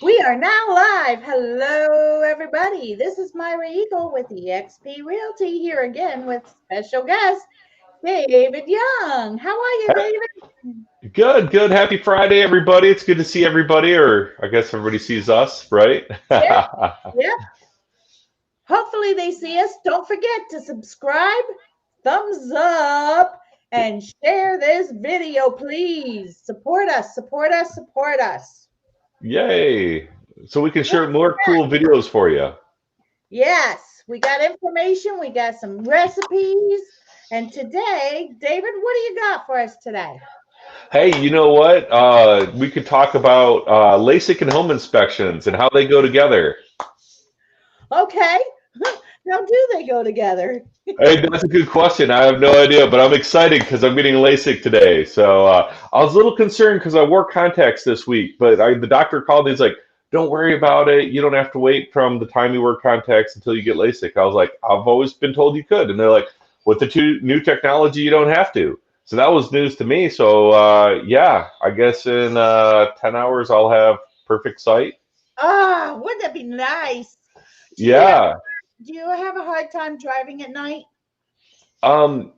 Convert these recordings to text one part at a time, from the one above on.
We are now live. Hello, everybody. This is Myra Eagle with eXp Realty here again with special guest David Young. How are you, David? Good, good. Happy Friday, everybody. It's good to see everybody, or I guess everybody sees us, right? Yep, yep. Hopefully they see us. Don't forget to subscribe, thumbs up, and share this video, please. Support us, support us, support us. Yay. So we can share more cool videos for you. Yes, we got information, we got some recipes. And today, David, what do you got for us today? Hey, you know what? We could talk about LASIK and home inspections and how they go together. Okay. How do they go together? Hey, that's a good question. I have no idea, but I'm excited because I'm getting LASIK today. So I was a little concerned because I wore contacts this week, but the doctor called and he's like, "Don't worry about it. You don't have to wait from the time you wear contacts until you get LASIK." I was like, "I've always been told you could," and they're like, "With the new technology, you don't have to." So that was news to me. So yeah, I guess in 10 hours I'll have perfect sight. Ah, wouldn't that be nice? Do you have Yeah. do you have a hard time driving at night? Um,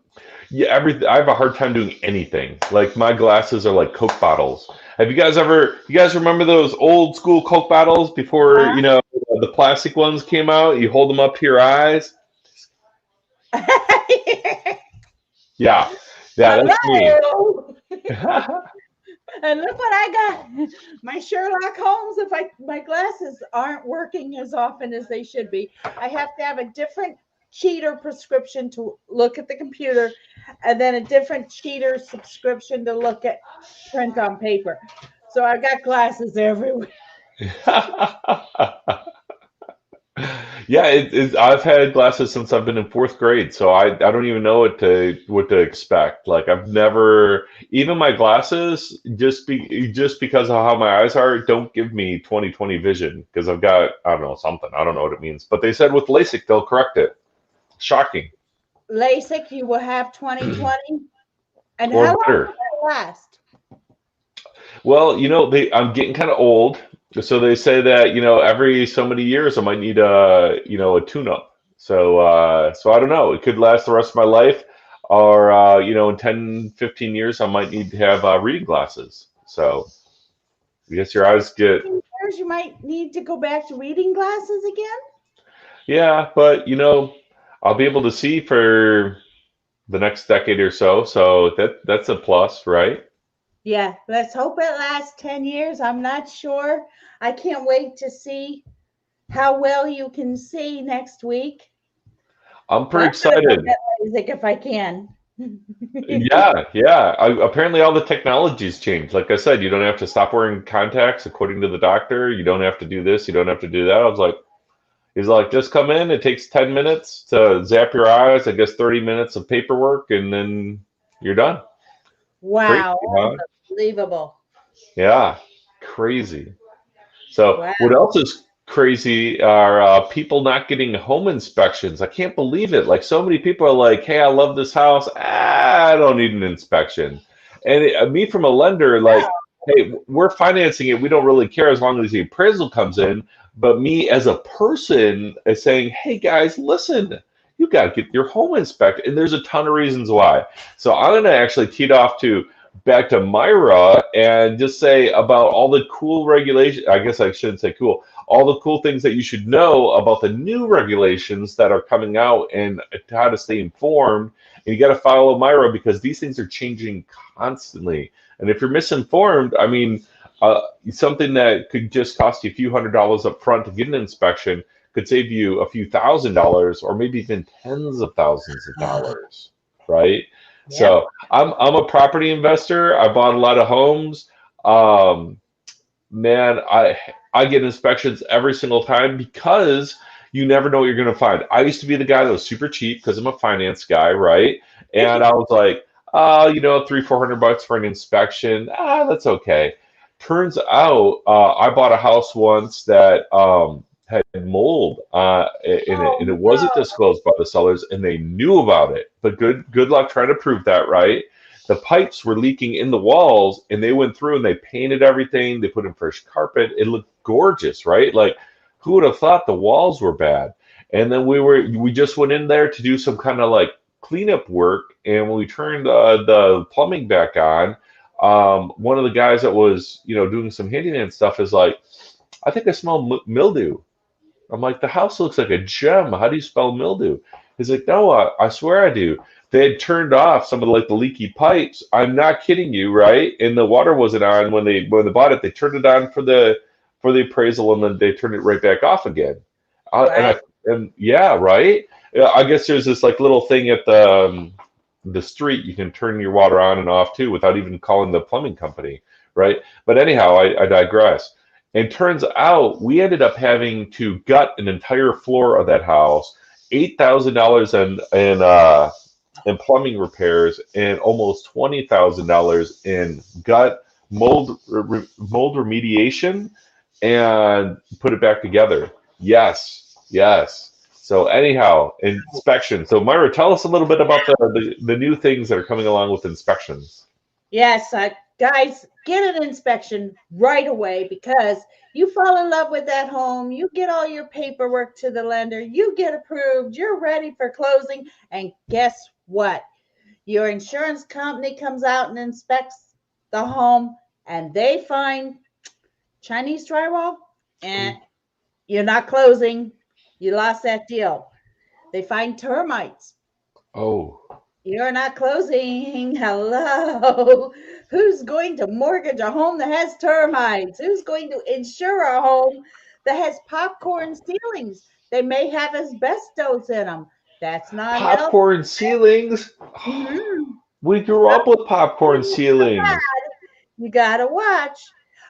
Yeah, I have a hard time doing anything. Like my glasses are like Coke bottles. You guys remember those old school Coke bottles before, the plastic ones came out? You hold them up to your eyes? Yeah. Yeah, that's me. Hello. And look what I got. My Sherlock Holmes, if my glasses aren't working as often as they should be, I have to have a different cheater prescription to look at the computer and then a different cheater subscription to look at print on paper. So I've got glasses everywhere. Yeah, I've had glasses since I've been in fourth grade, so I don't even know what to expect. Like I've never even my glasses just because of how my eyes are don't give me 20/20 vision because I've got I don't know something I don't know what it means, but they said with LASIK they'll correct it. Shocking LASIK, you will have 2020. And how or long better. will that last? Well, I'm getting kind of old, so they say that every so many years I might need a tune-up. So I don't know. It could last the rest of my life, or in 10, 15 years I might need to have reading glasses. So I guess your eyes get 15 years, you might need to go back to reading glasses again. yeah, but I'll be able to see for the next decade or so. So that's a plus, right? Yeah, let's hope it lasts 10 years. I'm not sure. I can't wait to see how well you can see next week. I'm But pretty I'm going to go excited. get LASIK if I can. Yeah, yeah. Apparently, all the technology's changed. Like I said, you don't have to stop wearing contacts according to the doctor. You don't have to do this. You don't have to do that. He's like, just come in. It takes 10 minutes to zap your eyes. I guess 30 minutes of paperwork, and then you're done. Crazy, Wow, huh? unbelievable. Yeah, crazy. So, Wow. what else is crazy are people not getting home inspections. I can't believe it. Like, so many people are like, "Hey, I love this house. I don't need an inspection." And me, from a lender, Wow. like, "Hey, we're financing it. We don't really care as long as the appraisal comes in." But me, as a person, is saying, "Hey, guys, listen. You got to get your home inspected." And there's a ton of reasons why. So I'm going to actually tee it off to back to Myra and just say about all the cool regulations. I guess I shouldn't say cool. All the cool things that you should know about the new regulations that are coming out and how to stay informed. And you got to follow Myra because these things are changing constantly. And if you're misinformed, I mean, something that could just cost you a few $100s up front to get an inspection could save you a few $1,000s or maybe even tens of thousands of dollars, right? Yep. So I'm a property investor. I bought a lot of homes. Um, Man, I get inspections every single time because you never know what you're going to find. I used to be the guy that was super cheap because I'm a finance guy, right? And I was like, oh, 300, 400 bucks for an inspection. That's okay. Turns out, I bought a house once that had mold in it, Oh, and it no. wasn't disclosed by the sellers, and they knew about it. But good luck trying to prove that, right? the pipes were leaking in the walls, and they went through and they painted everything. They put in fresh carpet. It looked gorgeous, right? Like, who would have thought the walls were bad? And then we just went in there to do some kind of like cleanup work, and when we turned the plumbing back on, one of the guys that was doing some handyman stuff is like, I think I smell mildew. I'm like, the house looks like a gem. How do you spell mildew? He's like, no, I swear I do. They had turned off some of the leaky pipes. I'm not kidding you, right? And the water wasn't on when they bought it. They turned it on for the appraisal, and then they turned it right back off again. Right. And yeah, right. Yeah, I guess there's this like little thing at the street you can turn your water on and off too without even calling the plumbing company, right? But anyhow, I digress. And turns out we ended up having to gut an entire floor of that house, $8,000 in plumbing repairs, and almost $20,000 in gut mold remediation, and put it back together. Yes, yes. So anyhow, inspection. So Myra, tell us a little bit about the new things that are coming along with inspections. Yes, guys, get an inspection right away, because you fall in love with that home, you get all your paperwork to the lender, you get approved, you're ready for closing, and guess what? Your insurance company comes out and inspects the home, and they find Chinese drywall, and you're not closing. You lost that deal. They find termites. Oh, You're not closing. Hello. Who's going to mortgage a home that has termites? Who's going to insure a home that has popcorn ceilings? They may have asbestos in them. That's not healthy. popcorn ceilings. Mhm. We grew up with popcorn ceilings. You got to watch.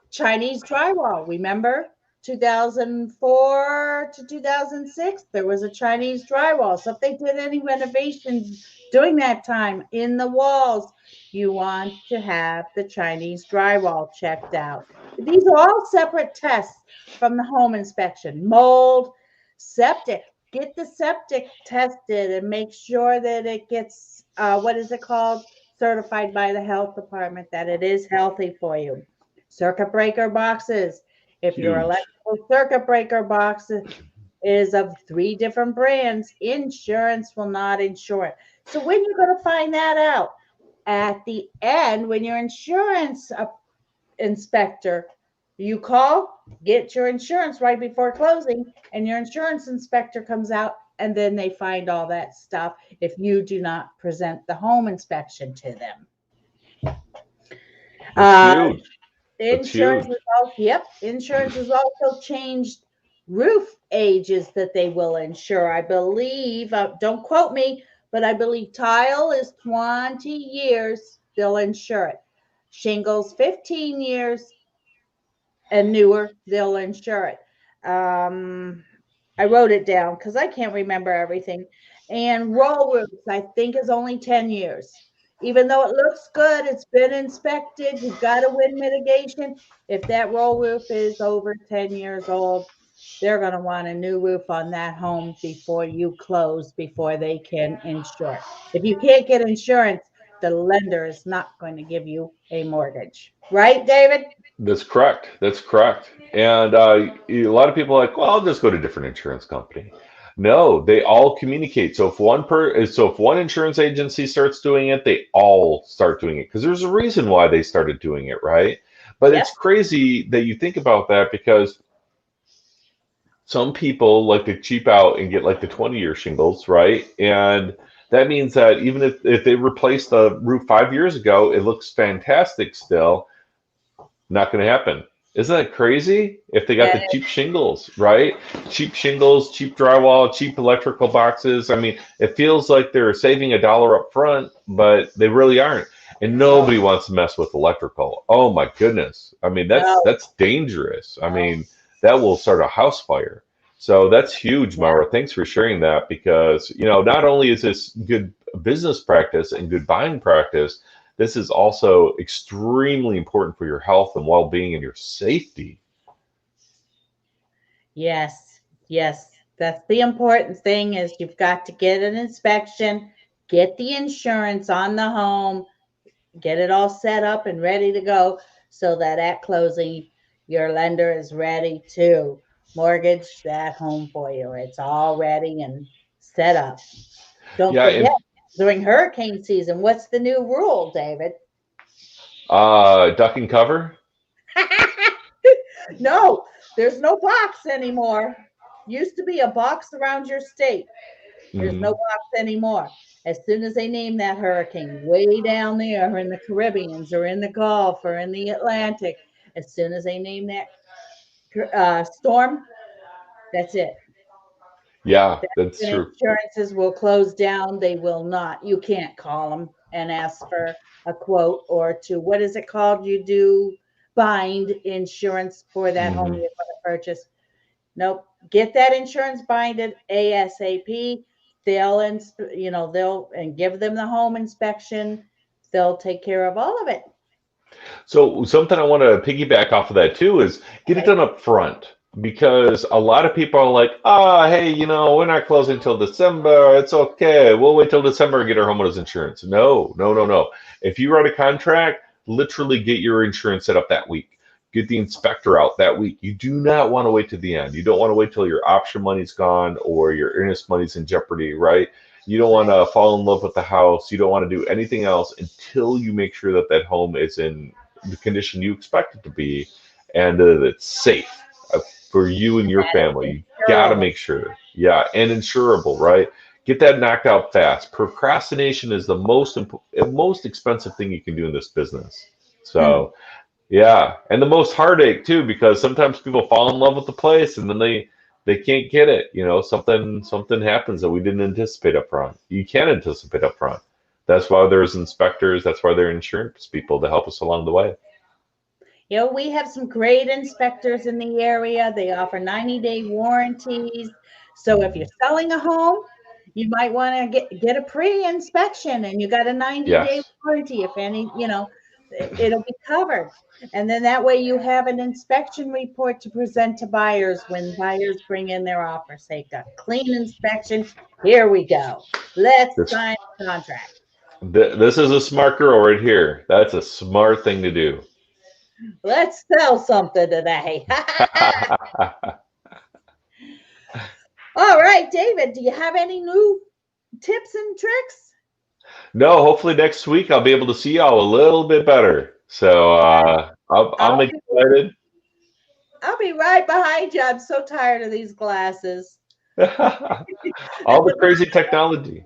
Chinese drywall. Remember 2004 to 2006? There was a Chinese drywall. So if they did any renovations during that time in the walls, you want to have the Chinese drywall checked out. These are all separate tests from the home inspection. Mold, septic. Get the septic tested and make sure that it gets, what is it called? Certified by the health department that it is healthy for you. Circuit breaker boxes. If your Huge. electrical circuit breaker box is of 3 different brands, insurance will not insure it. So when you're going to find that out? At the end, when your insurance inspector, you call, get your insurance right before closing, and your insurance inspector comes out, and then they find all that stuff if you do not present the home inspection to them. That's Uh, huge. That's insurance huge. is also, yep, insurance has also changed roof ages that they will insure. I believe, don't quote me, but I believe tile is 20 years, they'll insure it. Shingles, 15 years and newer, they'll insure it. I wrote it down because I can't remember everything. And roll roofs, I think, is only 10 years. Even though it looks good, it's been inspected, you've got a wind mitigation. If that roll roof is over 10 years old, they're going to want a new roof on that home before you close, before they can insure it. If you can't get insurance, the lender is not going to give you a mortgage. Right, David? That's correct. That's correct. And a lot of people are like, well, I'll just go to a different insurance company. No, they all communicate. So if one insurance agency starts doing it, they all start doing it because there's a reason why they started doing it, right? But Yep. it's crazy that you think about that because some people like to cheap out and get like the 20-year shingles, right? And that means that even if they replaced the roof 5 years ago, it looks fantastic still. Not going to happen. Isn't that crazy? If they got the cheap shingles, right? Cheap shingles, cheap drywall, cheap electrical boxes. I mean, it feels like they're saving $1 up front, but they really aren't. And No, nobody wants to mess with electrical. Oh my goodness. I mean, that's no. that's dangerous. I mean, that will start a house fire. So that's huge, Mara. Thanks for sharing that because, not only is this good business practice and good buying practice, this is also extremely important for your health and well-being and your safety. Yes, yes. That's the important thing is you've got to get an inspection, get the insurance on the home, Get it all set up and ready to go so that at closing, your lender is ready to mortgage that home for you. It's all ready and set up. Don't Yeah, forget, and during hurricane season, what's the new rule, David? duck and cover. No, there's no box anymore. Used to be a box around your state. There's no Hmm. box anymore. As soon as they name that hurricane way down there in the Caribbeans or in the Gulf or in the Atlantic, as soon as they name that storm, that's it. Yeah, that's And true. insurances will close down. They will not. You can't call them and ask for a quote or to what is it called? You do bind insurance for that home Hmm. you're going to purchase. Nope. Get that insurance binded ASAP. They'll and give them the home inspection. They'll take care of all of it. So something I want to piggyback off of that too is get it Okay. done up front because a lot of people are like, ah, hey, we're not closing till December. It's okay. We'll wait till December and get our homeowners insurance. No, no, no, no. If you write a contract, literally get your insurance set up that week. Get the inspector out that week. You do not want to wait to the end. You don't want to wait till your option money's gone or your earnest money's in jeopardy, right? You don't want Right. to fall in love with the house. You don't want to do anything else until you make sure that that home is in the condition you expect it to be and that it's safe uh, for you and your family. It's You got to insurable. make sure. Yeah, and insurable, right? Get that knocked out fast. Procrastination is the most expensive thing you can do in this business. Hmm. So, yeah, and the most heartache too, because sometimes people fall in love with the place and then they can't get it. Something happens that we didn't anticipate up front. You can't anticipate up front. That's why there's inspectors. That's why there are insurance people to help us along the way. We have some great inspectors in the area. They offer 90-day warranties. So if you're Mhm. selling a home, you might want to get a pre-inspection and you got a 90-day Yes, warranty if it'll be covered. And then that way you have an inspection report to present to buyers when buyers bring in their offer. Say, got clean inspection. Here we go. Let's this sign the contract. this is a smart girl right here. That's a smart thing to do. Let's sell something today. All right, David, do you have any new tips and tricks? No, hopefully next week I'll be able to see y'all a little bit better. So I'm I'll be excited. I'll be right behind you. I'm so tired of these glasses. All the crazy technology.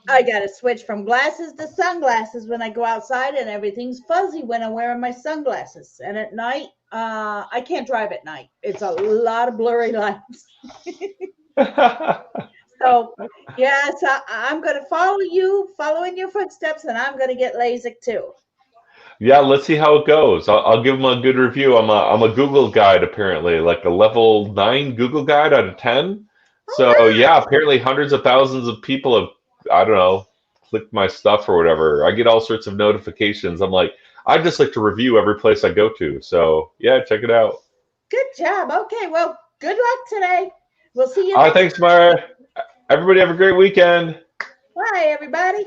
I got to switch from glasses to sunglasses when I go outside, and everything's fuzzy when I'm wearing my sunglasses. And at night, I can't drive at night. It's a lot of blurry lines. So, yes, I'm going to follow in your footsteps, and I'm going to get LASIK too. Yeah, let's see how it goes. I'll give them a good review. I'm a Google guide apparently, like a level 9 Google guide out of 10. Oh, So yeah, wow. apparently hundreds of thousands of people have, I don't know, clicked my stuff or whatever. I get all sorts of notifications. I'm like, I just like to review every place I go to. So yeah, check it out. Good job. Okay, well, good luck today. We'll see you All right, next thanks, Myra. Everybody have a great weekend. time. Bye, everybody.